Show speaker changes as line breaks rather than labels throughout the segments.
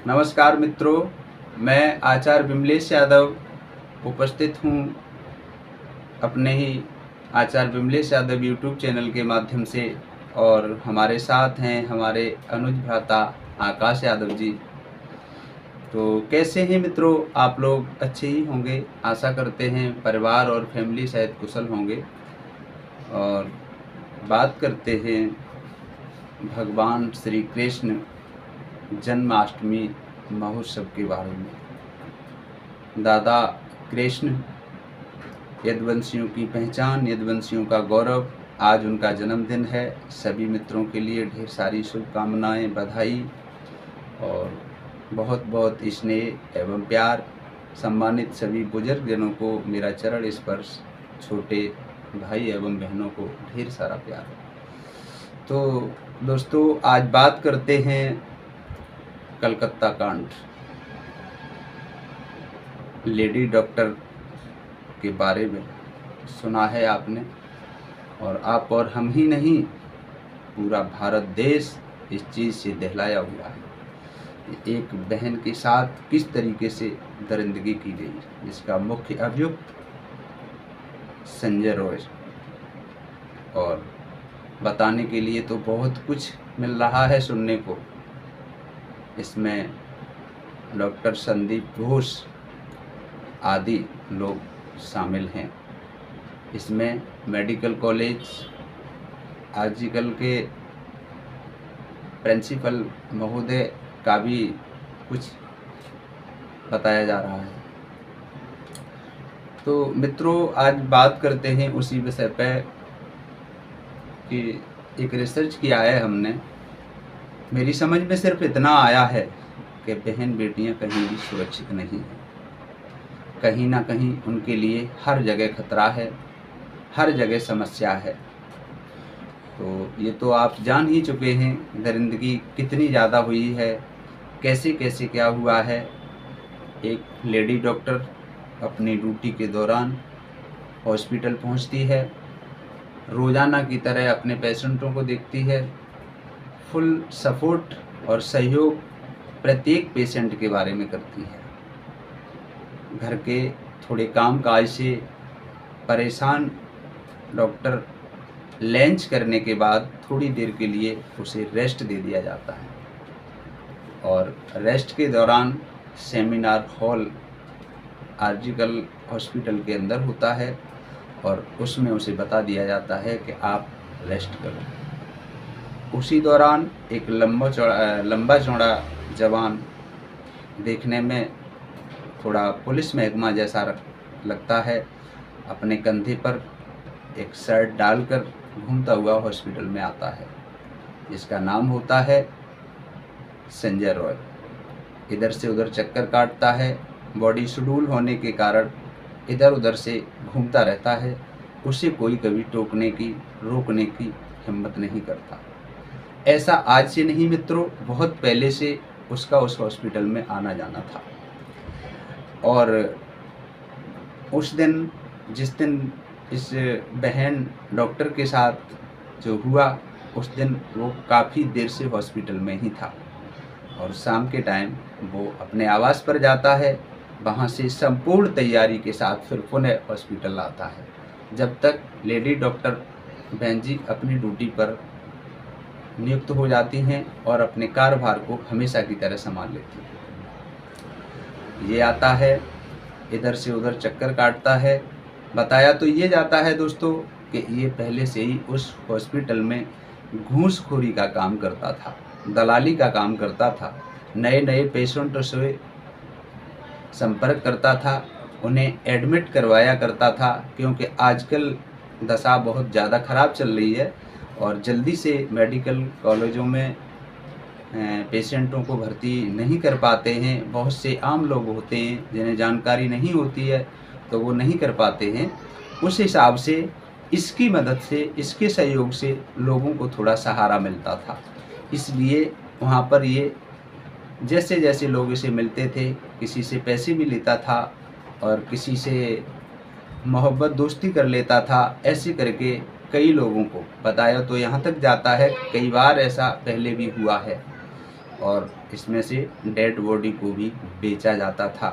नमस्कार मित्रों, मैं आचार्य विमलेश यादव उपस्थित हूँ अपने ही आचार्य विमलेश यादव यूट्यूब चैनल के माध्यम से। और हमारे साथ हैं हमारे अनुज भ्राता आकाश यादव जी। तो कैसे हैं मित्रों, आप लोग अच्छे ही होंगे, आशा करते हैं परिवार और फैमिली सहित कुशल होंगे। और बात करते हैं भगवान श्री कृष्ण जन्माष्टमी महोत्सव के बारे में। दादा कृष्ण यदुवंशियों की पहचान, यदुवंशियों का गौरव। आज उनका जन्मदिन है। सभी मित्रों के लिए ढेर सारी शुभकामनाएं, बधाई और बहुत बहुत स्नेह एवं प्यार। सम्मानित सभी बुजुर्ग जनों को मेरा चरण स्पर्श, छोटे भाई एवं बहनों को ढेर सारा प्यार। तो दोस्तों, आज बात करते हैं कलकत्ता कांड, लेडी डॉक्टर के बारे में। सुना है आपने, और आप और हम ही नहीं, पूरा भारत देश इस चीज़ से दहलाया हुआ है। एक बहन के साथ किस तरीके से दरिंदगी की गई, जिसका मुख्य अभियुक्त संजय रॉय। और बताने के लिए तो बहुत कुछ मिल रहा है सुनने को। इसमें डॉक्टर संदीप घोष आदि लोग शामिल हैं। इसमें मेडिकल कॉलेज आजकल के प्रिंसिपल महोदय का भी कुछ बताया जा रहा है। तो मित्रों, आज बात करते हैं उसी विषय पे कि एक रिसर्च किया है हमने। मेरी समझ में सिर्फ इतना आया है कि बहन बेटियां कहीं भी सुरक्षित नहीं हैं। कहीं ना कहीं उनके लिए हर जगह खतरा है, हर जगह समस्या है। तो ये तो आप जान ही चुके हैं, दरिंदगी कितनी ज़्यादा हुई है, कैसे कैसे क्या हुआ है। एक लेडी डॉक्टर अपनी ड्यूटी के दौरान हॉस्पिटल पहुंचती है, रोज़ाना की तरह अपने पेशेंटों को देखती है, फुल सपोर्ट और सहयोग प्रत्येक पेशेंट के बारे में करती है। घर के थोड़े काम काज से परेशान डॉक्टर लंच करने के बाद थोड़ी देर के लिए उसे रेस्ट दे दिया जाता है। और रेस्ट के दौरान सेमिनार हॉल आर्जिकल हॉस्पिटल के अंदर होता है, और उसमें उसे बता दिया जाता है कि आप रेस्ट करो। उसी दौरान एक लंबा चौड़ा जवान, देखने में थोड़ा पुलिस महकमा जैसा लगता है, अपने कंधे पर एक शर्ट डालकर घूमता हुआ हॉस्पिटल में आता है, जिसका नाम होता है संजय रॉय। इधर से उधर चक्कर काटता है, बॉडी शेड्यूल होने के कारण इधर उधर से घूमता रहता है। उसे कोई कभी टोकने की, रोकने की हिम्मत नहीं करता। ऐसा आज से नहीं मित्रों, बहुत पहले से उसका उस हॉस्पिटल में आना जाना था। और उस दिन, जिस दिन इस बहन डॉक्टर के साथ जो हुआ, उस दिन वो काफ़ी देर से हॉस्पिटल में ही था। और शाम के टाइम वो अपने आवास पर जाता है, वहाँ से संपूर्ण तैयारी के साथ फिर पुनः हॉस्पिटल आता है, जब तक लेडी डॉक्टर बहन जी अपनी ड्यूटी पर नियुक्त हो जाती हैं और अपने कार्यभार को हमेशा की तरह संभाल लेती हैं। ये आता है, इधर से उधर चक्कर काटता है। बताया तो ये जाता है दोस्तों कि ये पहले से ही उस हॉस्पिटल में घूसखोरी का काम करता था, दलाली का काम करता था। नए नए पेशेंटों से संपर्क करता था, उन्हें एडमिट करवाया करता था, क्योंकि आजकल दशा बहुत ज़्यादा ख़राब चल रही है और जल्दी से मेडिकल कॉलेजों में पेशेंटों को भर्ती नहीं कर पाते हैं। बहुत से आम लोग होते हैं जिन्हें जानकारी नहीं होती है, तो वो नहीं कर पाते हैं। उस हिसाब से इसकी मदद से, इसके सहयोग से लोगों को थोड़ा सहारा मिलता था। इसलिए वहाँ पर ये जैसे जैसे लोग इसे मिलते थे, किसी से पैसे भी लेता था और किसी से मोहब्बत दोस्ती कर लेता था। ऐसे करके कई लोगों को बताया तो यहाँ तक जाता है, कई बार ऐसा पहले भी हुआ है। और इसमें से डेड बॉडी को भी बेचा जाता था।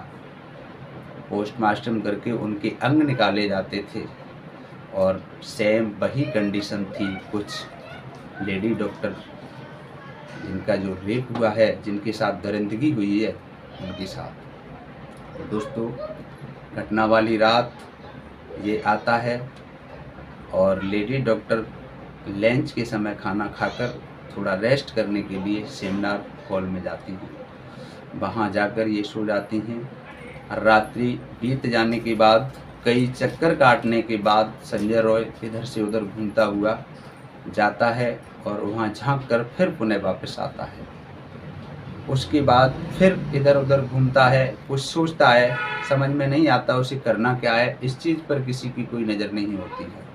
पोस्टमार्टम करके उनके अंग निकाले जाते थे और सेम वही कंडीशन थी कुछ लेडी डॉक्टर जिनका जो रेप हुआ है, जिनके साथ दरिंदगी हुई है, उनके साथ। तो दोस्तों, घटना वाली रात ये आता है और लेडी डॉक्टर लंच के समय खाना खाकर थोड़ा रेस्ट करने के लिए सेमिनार हॉल में जाती हैं। वहाँ जाकर ये सो जाती हैं। रात्रि बीत जाने के बाद, कई चक्कर काटने के बाद संजय रॉय इधर से उधर घूमता हुआ जाता है और वहाँ झांक कर फिर पुनः वापस आता है। उसके बाद फिर इधर उधर घूमता है, कुछ सोचता है, समझ में नहीं आता उसे करना क्या है। इस चीज़ पर किसी की कोई नज़र नहीं होती है,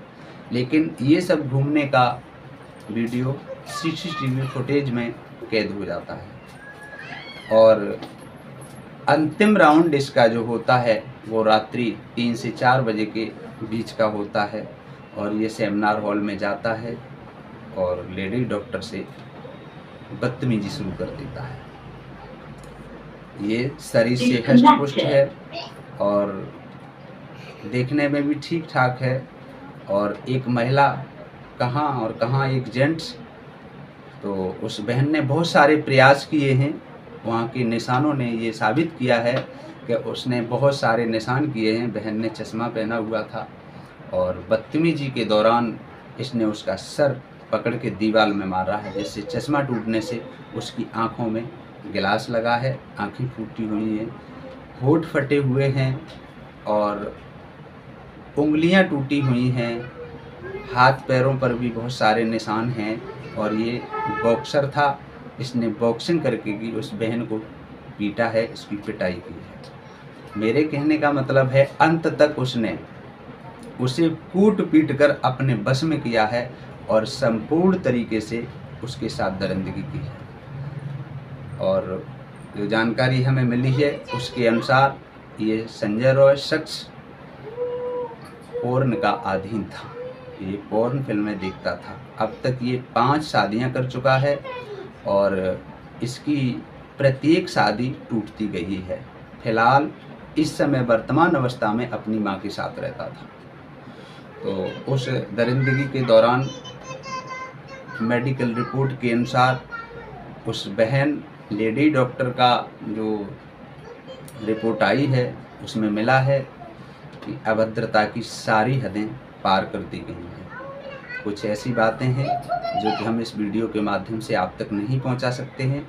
लेकिन ये सब घूमने का वीडियो सीसीटीवी फुटेज में कैद हो जाता है। और अंतिम राउंड इसका जो होता है वो रात्रि 3 से 4 बजे के बीच का होता है और ये सेमिनार हॉल में जाता है और लेडी डॉक्टर से बदतमीजी शुरू कर देता है। ये शरीर से हष्ट पुष्ट है और देखने में भी ठीक ठाक है, और एक महिला कहाँ और कहाँ एक जेंट्स। तो उस बहन ने बहुत सारे प्रयास किए हैं, वहाँ के निशानों ने ये साबित किया है कि उसने बहुत सारे निशान किए हैं। बहन ने चश्मा पहना हुआ था और बदतमीजी के दौरान इसने उसका सर पकड़ के दीवार में मारा है, जिससे चश्मा टूटने से उसकी आंखों में गिलास लगा है, आंखें फूटी हुई हैं, होंठ फटे हुए हैं और उंगलियां टूटी हुई हैं, हाथ पैरों पर भी बहुत सारे निशान हैं। और ये बॉक्सर था, इसने बॉक्सिंग करके की उस बहन को पीटा है, इसकी पिटाई की है। मेरे कहने का मतलब है अंत तक उसने उसे कूट पीट कर अपने बस में किया है और संपूर्ण तरीके से उसके साथ दरिंदगी की है। और जो जानकारी हमें मिली है उसके अनुसार ये संजय रॉय शख्स पोर्न का अधीन था, ये पोर्न फिल्में देखता था। अब तक ये 5 शादियां कर चुका है और इसकी प्रत्येक शादी टूटती गई है। फिलहाल इस समय वर्तमान अवस्था में अपनी मां के साथ रहता था। तो उस दरिंदगी के दौरान मेडिकल रिपोर्ट के अनुसार उस बहन लेडी डॉक्टर का जो रिपोर्ट आई है उसमें मिला है कि अभद्रता की सारी हदें पार कर दी गई हैं। कुछ ऐसी बातें हैं जो कि हम इस वीडियो के माध्यम से आप तक नहीं पहुंचा सकते हैं।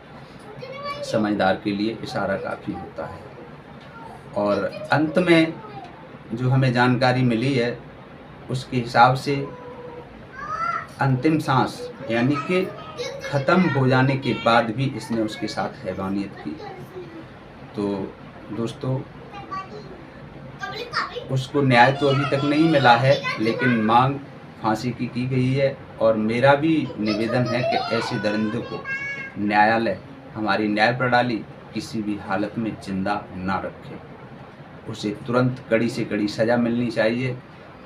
समझदार के लिए इशारा काफ़ी होता है। और अंत में जो हमें जानकारी मिली है उसके हिसाब से अंतिम सांस यानी कि ख़त्म हो जाने के बाद भी इसने उसके साथ हैवानियत की। तो दोस्तों, उसको न्याय तो अभी तक नहीं मिला है, लेकिन मांग फांसी की गई है। और मेरा भी निवेदन है कि ऐसे दरिंदों को न्यायालय, हमारी न्याय प्रणाली किसी भी हालत में जिंदा ना रखे, उसे तुरंत कड़ी से कड़ी सज़ा मिलनी चाहिए।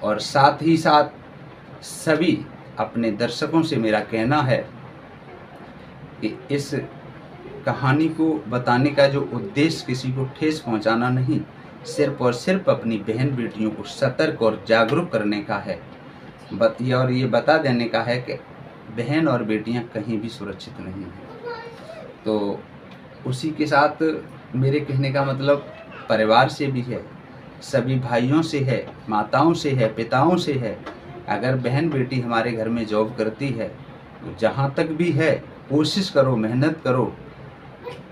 और साथ ही साथ सभी अपने दर्शकों से मेरा कहना है कि इस कहानी को बताने का जो उद्देश्य किसी को ठेस पहुंचाना नहीं, सिर्फ और सिर्फ अपनी बहन बेटियों को सतर्क और जागरूक करने का है, और ये बता देने का है कि बहन और बेटियां कहीं भी सुरक्षित नहीं हैं। तो उसी के साथ मेरे कहने का मतलब परिवार से भी है, सभी भाइयों से है, माताओं से है, पिताओं से है। अगर बहन बेटी हमारे घर में जॉब करती है तो जहाँ तक भी है कोशिश करो, मेहनत करो,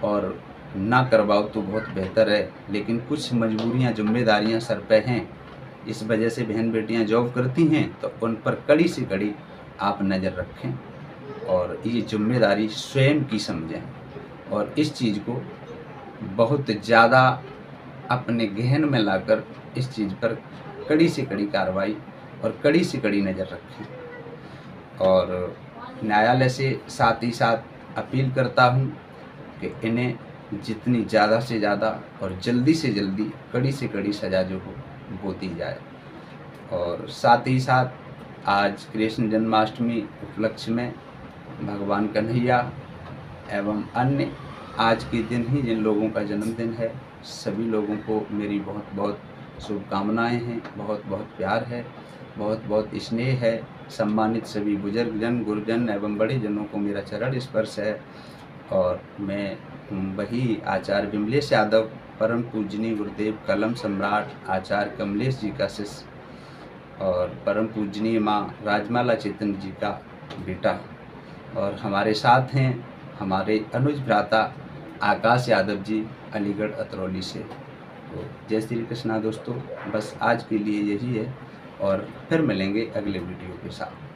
और ना करवाओ तो बहुत बेहतर है। लेकिन कुछ मजबूरियाँ, जिम्मेदारियाँ सर पे हैं, इस वजह से बहन बेटियाँ जॉब करती हैं, तो उन पर कड़ी से कड़ी आप नज़र रखें और ये जिम्मेदारी स्वयं की समझें और इस चीज़ को बहुत ज़्यादा अपने गहन में लाकर इस चीज़ पर कड़ी से कड़ी कार्रवाई और कड़ी से कड़ी नज़र रखें। और न्यायालय से साथ ही साथ अपील करता हूँ कि इन्हें जितनी ज़्यादा से ज़्यादा और जल्दी से जल्दी कड़ी से कड़ी सज़ा जो हो वो दी जाए। और साथ ही साथ आज कृष्ण जन्माष्टमी उपलक्ष्य में भगवान कन्हैया एवं अन्य आज के दिन ही जिन लोगों का जन्मदिन है, सभी लोगों को मेरी बहुत बहुत शुभकामनाएं हैं, बहुत बहुत प्यार है, बहुत बहुत स्नेह है। सम्मानित सभी बुजुर्ग जन, गुरुजन एवं बड़े जनों को मेरा चरण स्पर्श है। और मैं वही आचार्य विमलेश यादव, परम पूजनीय गुरुदेव कलम सम्राट आचार्य कमलेश जी का शिष्य और परम पूजनीय माँ राजमाला चैतन्य जी का बेटा। और हमारे साथ हैं हमारे अनुज भ्राता आकाश यादव जी, अलीगढ़ अतरौली से। तो जय श्री कृष्णा दोस्तों, बस आज के लिए यही है और फिर मिलेंगे अगले वीडियो के साथ।